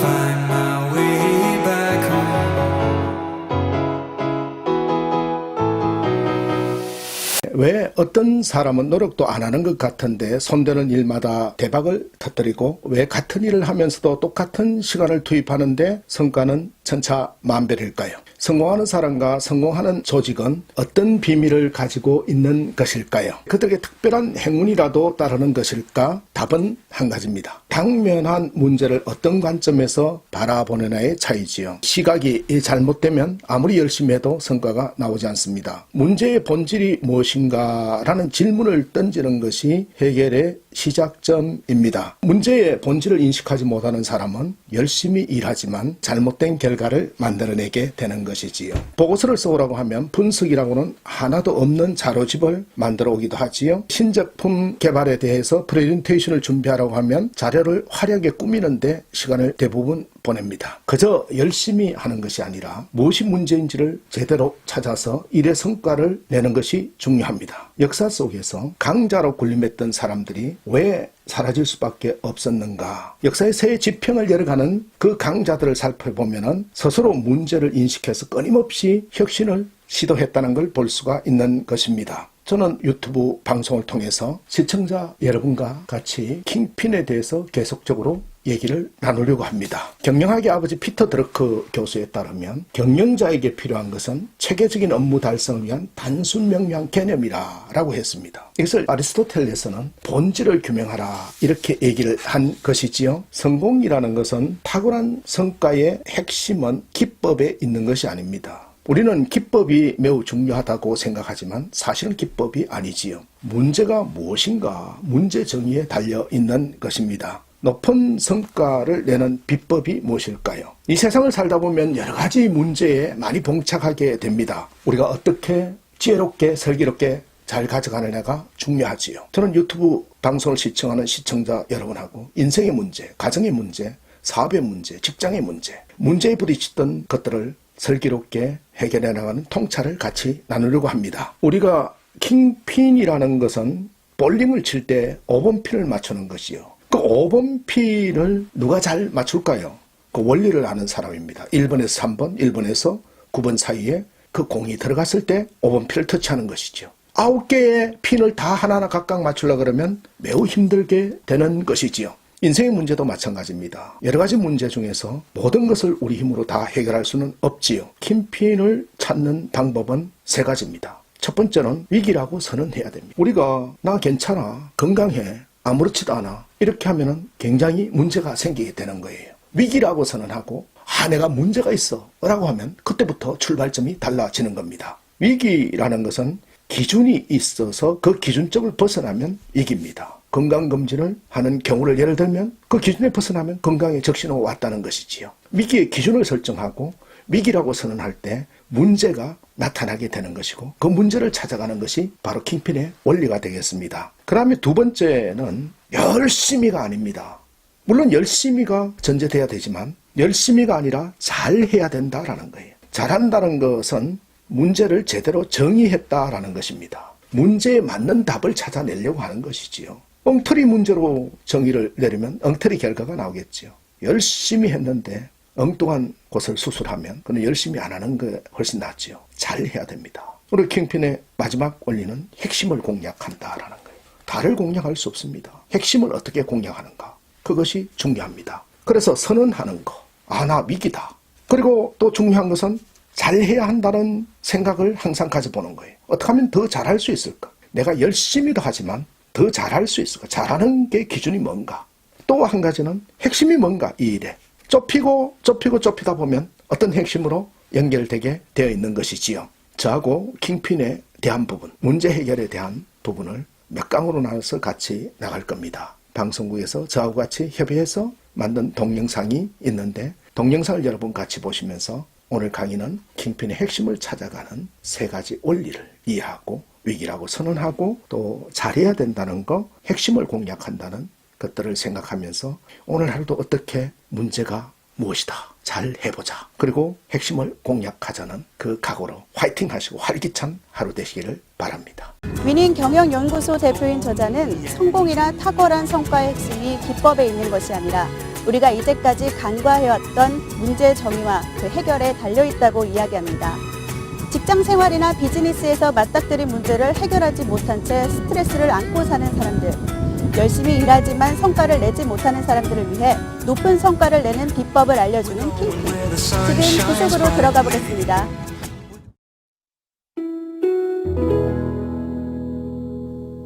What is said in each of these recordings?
Find my way back home. 왜 어떤 사람은 노력도 안 하는 것 같은데 손대는 일마다 대박을 터뜨리고 왜 같은 일을 하면서도 똑같은 시간을 투입하는데 성과는 천차만별일까요? 성공하는 사람과 성공하는 조직은 어떤 비밀을 가지고 있는 것일까요? 그들에게 특별한 행운이라도 따르는 것일까? 답은 한 가지입니다. 당면한 문제를 어떤 관점에서 바라보느냐의 차이지요. 시각이 잘못되면 아무리 열심히 해도 성과가 나오지 않습니다. 문제의 본질이 무엇인가 라는 질문을 던지는 것이 해결의 시작점입니다. 문제의 본질을 인식하지 못하는 사람은 열심히 일하지만 잘못된 결과를 만들어내게 되는 것이지요. 보고서를 써오라고 하면 분석이라고는 하나도 없는 자료집을 만들어 오기도 하지요. 신제품 개발에 대해서 프레젠테이션을 준비하라고 하면 자료를 화려하게 꾸미는데 시간을 대부분 보냅니다. 그저 열심히 하는 것이 아니라 무엇이 문제인지를 제대로 찾아서 일의 성과를 내는 것이 중요합니다. 역사 속에서 강자로 군림했던 사람들이 왜 사라질 수밖에 없었는가? 역사의 새 지평을 열어가는 그 강자들을 살펴보면 스스로 문제를 인식해서 끊임없이 혁신을 시도했다는 걸 볼 수가 있는 것입니다. 저는 유튜브 방송을 통해서 시청자 여러분과 같이 킹핀에 대해서 계속적으로 얘기를 나누려고 합니다. 경영학의 아버지 피터 드러크 교수에 따르면 경영자에게 필요한 것은 체계적인 업무 달성을 위한 단순 명료한 개념이라고 했습니다. 이것을 아리스토텔레스는 본질을 규명하라 이렇게 얘기를 한 것이지요. 성공이라는 것은 탁월한 성과의 핵심은 기법에 있는 것이 아닙니다. 우리는 기법이 매우 중요하다고 생각하지만 사실은 기법이 아니지요. 문제가 무엇인가 문제 정의에 달려 있는 것입니다. 높은 성과를 내는 비법이 무엇일까요? 이 세상을 살다 보면 여러 가지 문제에 많이 봉착하게 됩니다. 우리가 어떻게 지혜롭게 슬기롭게 잘 가져가느냐가 중요하지요. 저는 유튜브 방송을 시청하는 시청자 여러분하고 인생의 문제, 가정의 문제, 사업의 문제, 직장의 문제, 문제에 부딪혔던 것들을 슬기롭게 해결해 나가는 통찰을 같이 나누려고 합니다. 우리가 킹핀이라는 것은 볼링을 칠 때 5번 핀을 맞추는 것이요. 그 5번 핀을 누가 잘 맞출까요? 그 원리를 아는 사람입니다. 1번에서 3번, 1번에서 9번 사이에 그 공이 들어갔을 때 5번 핀을 터치하는 것이죠. 9개의 핀을 다 하나하나 각각 맞추려고 그러면 매우 힘들게 되는 것이지요. 인생의 문제도 마찬가지입니다. 여러 가지 문제 중에서 모든 것을 우리 힘으로 다 해결할 수는 없지요. 킹핀을 찾는 방법은 3가지입니다. 첫 번째는 위기라고 선언해야 됩니다. 우리가 나 괜찮아, 건강해, 아무렇지도 않아 이렇게 하면은 굉장히 문제가 생기게 되는 거예요. 위기라고 선언하고 내가 문제가 있어 라고 하면 그때부터 출발점이 달라지는 겁니다. 위기라는 것은 기준이 있어서 그 기준점을 벗어나면 위기입니다. 건강검진을 하는 경우를 예를 들면 그 기준에 벗어나면 건강에 적신호가 왔다는 것이지요. 위기의 기준을 설정하고 위기라고 선언할 때 문제가 나타나게 되는 것이고 그 문제를 찾아가는 것이 바로 킹핀의 원리가 되겠습니다. 그 다음에 2번째는 열심히가 아닙니다. 물론 열심히가 전제돼야 되지만 열심히가 아니라 잘해야 된다라는 거예요. 잘한다는 것은 문제를 제대로 정의했다라는 것입니다. 문제에 맞는 답을 찾아내려고 하는 것이지요. 엉터리 문제로 정의를 내리면 엉터리 결과가 나오겠지요. 열심히 했는데 엉뚱한 곳을 수술하면 그는 열심히 안 하는 게 훨씬 낫지요. 잘해야 됩니다. 우리 킹핀의 마지막 원리는 핵심을 공략한다라는 거예요. 다를 공략할 수 없습니다. 핵심을 어떻게 공략하는가 그것이 중요합니다. 그래서 선언하는 거. 나 위기다. 그리고 또 중요한 것은 잘해야 한다는 생각을 항상 가져보는 거예요. 어떻게 하면 더 잘할 수 있을까? 내가 열심히도 하지만 더 잘할 수 있을까? 잘하는 게 기준이 뭔가? 또 한 가지는 핵심이 뭔가? 이 일에 좁히다 보면 어떤 핵심으로 연결되게 되어 있는 것이지요. 저하고 킹핀에 대한 부분, 문제 해결에 대한 부분을 몇 강으로 나눠서 같이 나갈 겁니다. 방송국에서 저하고 같이 협의해서 만든 동영상이 있는데 동영상을 여러분 같이 보시면서 오늘 강의는 킹핀의 핵심을 찾아가는 3가지 원리를 이해하고 위기라고 선언하고 또 잘해야 된다는 거, 핵심을 공략한다는 것들을 생각하면서 오늘 하루도 어떻게 문제가 무엇이다. 잘 해보자. 그리고 핵심을 공략하자는 그 각오로 화이팅 하시고 활기찬 하루 되시기를 바랍니다. 위닝 경영연구소 대표인 저자는 성공이나 탁월한 성과의 핵심이 기법에 있는 것이 아니라 우리가 이제까지 간과해왔던 문제 정의와 그 해결에 달려있다고 이야기합니다. 직장 생활이나 비즈니스에서 맞닥뜨린 문제를 해결하지 못한 채 스트레스를 안고 사는 사람들, 열심히 일하지만 성과를 내지 못하는 사람들을 위해 높은 성과를 내는 비법을 알려주는 킹핀. 지금 그 속으로 들어가 보겠습니다.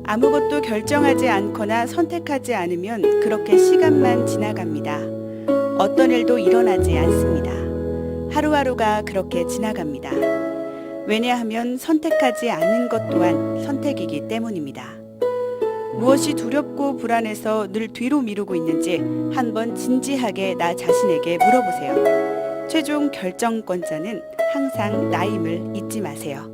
아무것도 결정하지 않거나 선택하지 않으면 그렇게 시간만 지나갑니다. 어떤 일도 일어나지 않습니다. 하루하루가 그렇게 지나갑니다. 왜냐하면 선택하지 않는 것 또한 선택이기 때문입니다. 무엇이 두렵고 불안해서 늘 뒤로 미루고 있는지 한번 진지하게 나 자신에게 물어보세요. 최종 결정권자는 항상 나임을 잊지 마세요.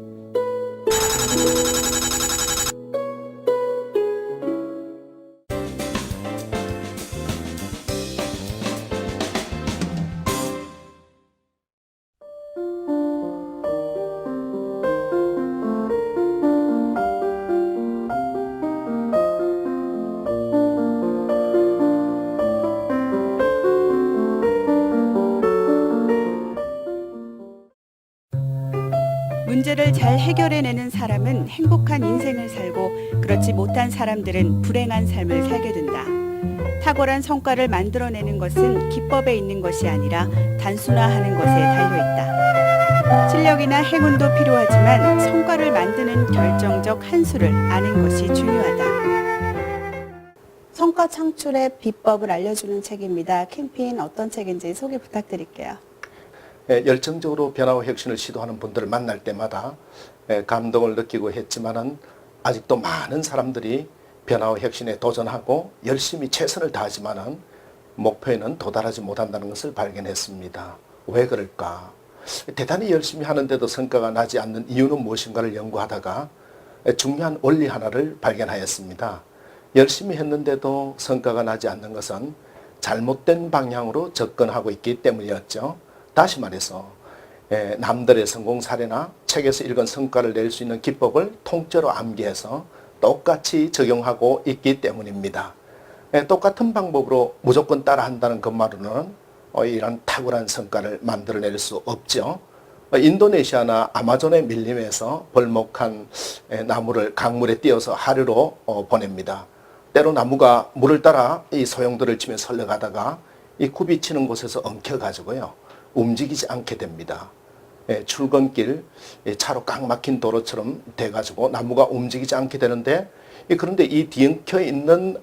문제를 잘 해결해내는 사람은 행복한 인생을 살고 그렇지 못한 사람들은 불행한 삶을 살게 된다. 탁월한 성과를 만들어내는 것은 기법에 있는 것이 아니라 단순화하는 것에 달려있다. 실력이나 행운도 필요하지만 성과를 만드는 결정적 한 수를 아는 것이 중요하다. 성과 창출의 비법을 알려주는 책입니다. 킹핀 어떤 책인지 소개 부탁드릴게요. 열정적으로 변화와 혁신을 시도하는 분들을 만날 때마다 감동을 느끼고 했지만은 아직도 많은 사람들이 변화와 혁신에 도전하고 열심히 최선을 다하지만은 목표에는 도달하지 못한다는 것을 발견했습니다. 왜 그럴까? 대단히 열심히 하는데도 성과가 나지 않는 이유는 무엇인가를 연구하다가 중요한 원리 하나를 발견하였습니다. 열심히 했는데도 성과가 나지 않는 것은 잘못된 방향으로 접근하고 있기 때문이었죠. 다시 말해서 남들의 성공 사례나 책에서 읽은 성과를 낼 수 있는 기법을 통째로 암기해서 똑같이 적용하고 있기 때문입니다. 똑같은 방법으로 무조건 따라한다는 것만으로는 이런 탁월한 성과를 만들어낼 수 없죠. 인도네시아나 아마존의 밀림에서 벌목한 나무를 강물에 띄어서 하류로 보냅니다. 때로 나무가 물을 따라 이 소용돌이를 치며 흘러가다가 이 굽이치는 곳에서 엉켜가지고요. 움직이지 않게 됩니다. 출근길 차로 꽉 막힌 도로처럼 돼가지고 나무가 움직이지 않게 되는데 그런데 이 뒤엉켜 있는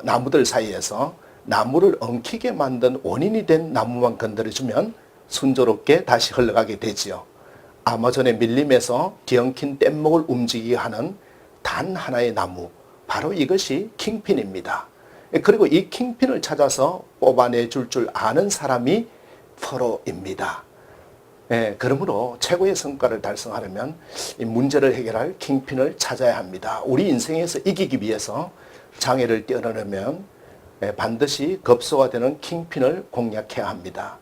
나무들 사이에서 나무를 엉키게 만든 원인이 된 나무만 건드려주면 순조롭게 다시 흘러가게 되지요. 아마존의 밀림에서 뒤엉킨 뗏목을 움직이게 하는 단 하나의 나무, 바로 이것이 킹핀입니다. 그리고 이 킹핀을 찾아서 뽑아내줄 줄 아는 사람이 프로입니다. 그러므로 최고의 성과를 달성하려면 이 문제를 해결할 킹핀을 찾아야 합니다. 우리 인생에서 이기기 위해서 장애를 뛰어넘으면 반드시 급소가 되는 킹핀을 공략해야 합니다.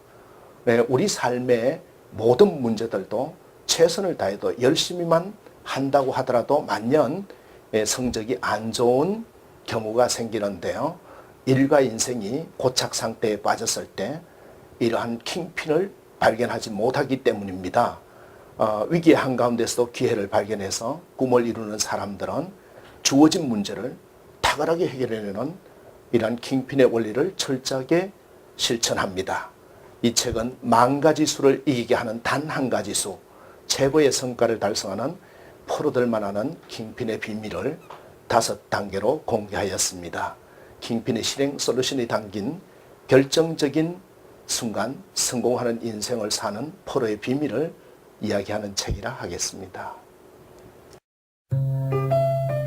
우리 삶의 모든 문제들도 최선을 다해도 열심히만 한다고 하더라도 만년 성적이 안 좋은 경우가 생기는데요. 일과 인생이 고착 상태에 빠졌을 때 이러한 킹핀을 발견하지 못하기 때문입니다. 위기의 한가운데서도 기회를 발견해서 꿈을 이루는 사람들은 주어진 문제를 탁월하게 해결해내는 이러한 킹핀의 원리를 철저하게 실천합니다. 이 책은 10,000가지 수를 이기게 하는 단 한 가지 수, 최고의 성과를 달성하는 프로들만 아는 킹핀의 비밀을 5단계로 공개하였습니다. 킹핀의 실행 솔루션이 담긴 결정적인 순간 성공하는 인생을 사는 프로의 비밀을 이야기하는 책이라 하겠습니다.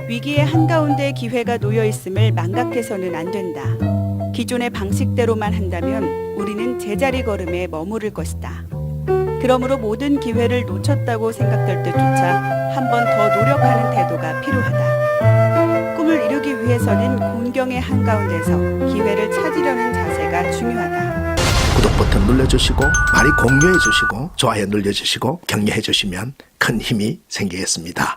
위기의 한가운데 기회가 놓여 있음을 망각해서는 안 된다. 기존의 방식대로만 한다면 우리는 제자리 걸음에 머무를 것이다. 그러므로 모든 기회를 놓쳤다고 생각될 때조차 한 번 더 노력하는 태도가 필요하다. 꿈을 이루기 위해서는 곤경의 한가운데서 기회를 찾으려는 자세가 중요하다. 구독 구독 버튼 눌러주시고 많이 공유해 주시고 좋아요 눌러주시고 격려해 주시면 큰 힘이 생기겠습니다.